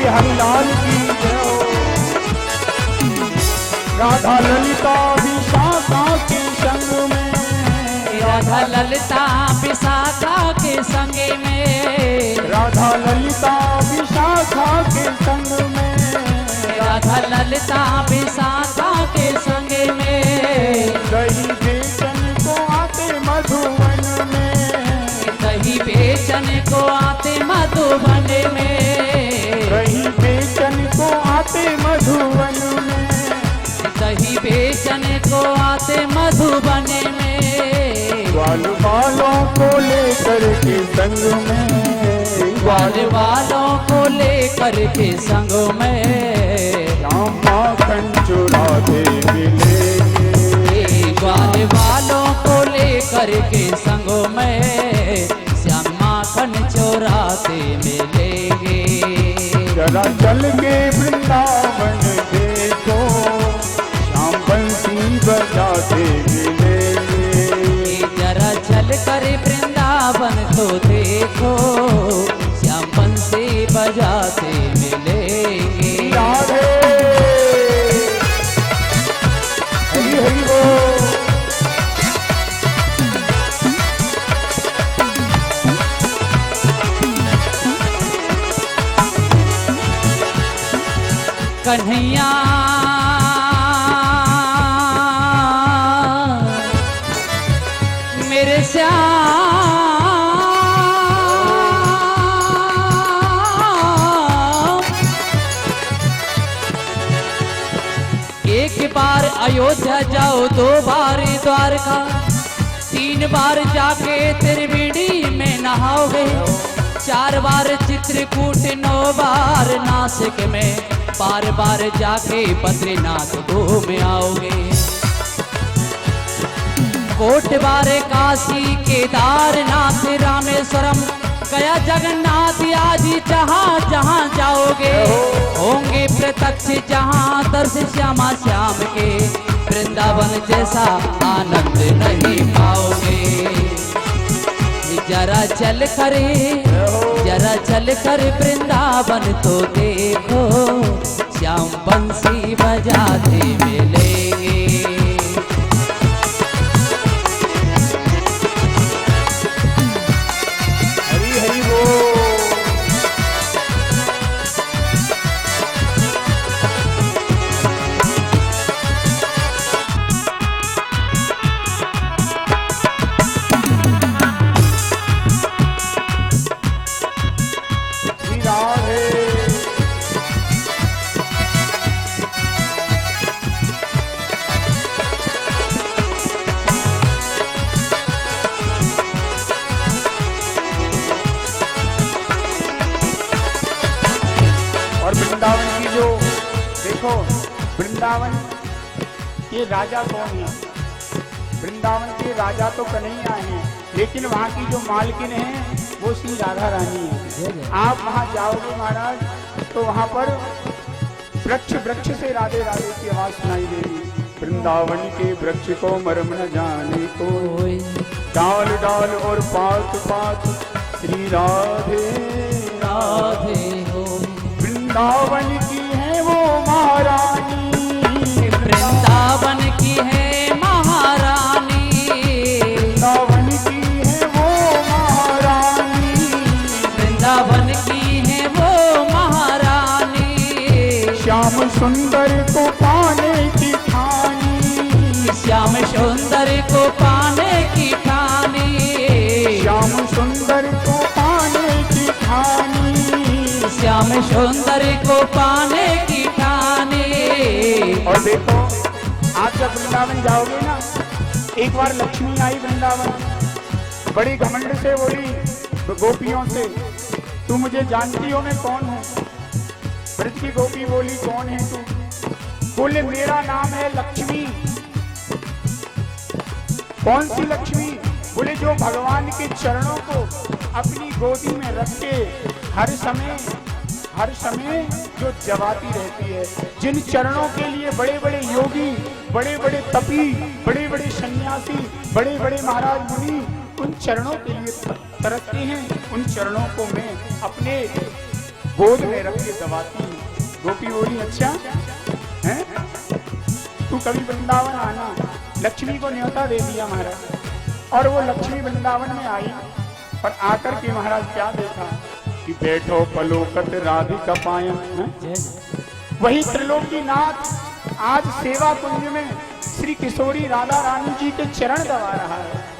हरिलाल की जय हो। राधा ललिता विशाखा के संग में,
राधा ललिता विशाखा के संग में।
राधा ललिता विशाखा के संग में,
राधा ललिता विशाखा के संग में।
दही बेचन को आते मधुवन में,
दही बेचन को आते मधुबन में,
दही बेचन को आते मधुबन में,
दही बेचन को आते मधुबन में,
ग्वाल वालों को लेकर के संग में,
ग्वाल वालों को लेकर के संग में,
श्याम माखन चुराते मिलेंगे,
ग्वाल वालों को लेकर के संग में, श्याम माखन चोराते मिलेंगे।
जरा चल के वृंदावन देखो, श्याम बंसी बजाते मिलेंगे,
जरा चल कर वृंदावन तो देखो, श्याम बंसी बजाते मिलेंगे।
राधे हरि हरि बोल।
कन्हैया मेरे श्याम, एक बार अयोध्या जाओ, दो बार द्वारका, तीन बार जाके त्रिवेणी में नहाओगे, चार बार चित्रकूट, 9 बार नासिक में, बार बार जाके बद्रीनाथ घूम आओगे, कोट बार काशी केदारनाथ रामेश्वरम गया जगन्नाथ आदि जहाँ जहाँ जाओगे, होंगे प्रत्यक्ष जहाँ दर्श श्यामा श्याम के, वृंदावन जैसा आनंद नहीं पाओगे। जरा चल कर वृंदावन तो देखो, श्याम बंसी बजाते मिलेंगे।
हरि हरि बोल। वृंदावन की जो देखो, वृंदावन के राजा कौन है? वृंदावन के राजा तो कन्हैया हैं, लेकिन वहाँ की जो मालकिन है वो श्री राधा रानी है। आप वहाँ जाओगे महाराज तो वहाँ पर वृक्ष वृक्ष से राधे राधे की आवाज सुनाई देगी। वृंदावन के वृक्ष को मर्म न जाने को, डाल डाल और पात पात श्री राधे
राधे हो।
वृंदावन की है वो महारानी,
वृंदावन की है महारानी,
वृंदावन की है वो महारानी,
वृंदावन की है वो महारानी।
श्याम सुंदर को पाने की ठानी,
श्याम सुंदर को पाने की ठानी,
श्याम सुंदर को पाने की ठानी,
श्याम सुंदर को पाने की ठानी।
और देखो आप जब वृंदावन जाओगे ना, एक बार लक्ष्मी आई वृंदावन, बड़ी घमंड से बोली गोपियों से, तू मुझे जानती हो मैं कौन हूँ? ब्रज की गोपी बोली कौन है तू? बोले मेरा नाम है लक्ष्मी। कौन सी लक्ष्मी? बोले जो भगवान के चरणों को अपनी गोदी में रख के हर समय जो जवाती रहती है, जिन चरणों के लिए बड़े बड़े योगी, बड़े बड़े तपी, बड़े बड़े सन्यासी, बड़े बड़े महाराज मुनि उन चरणों के लिए तरसते हैं, उन चरणों को मैं अपने गोद में रख के दबाती हूँ। गोपी बोली अच्छा है, तू कभी वृंदावन आना। लक्ष्मी को न्योता दे दिया महाराज, और वो लक्ष्मी वृंदावन में आई, पर आकर के महाराज क्या देखा कि बैठो पलोकत राधिका पायन, वही त्रिलोकीनाथ आज सेवा कुंज में श्री किशोरी राधा रानी जी के चरण दबा रहा है।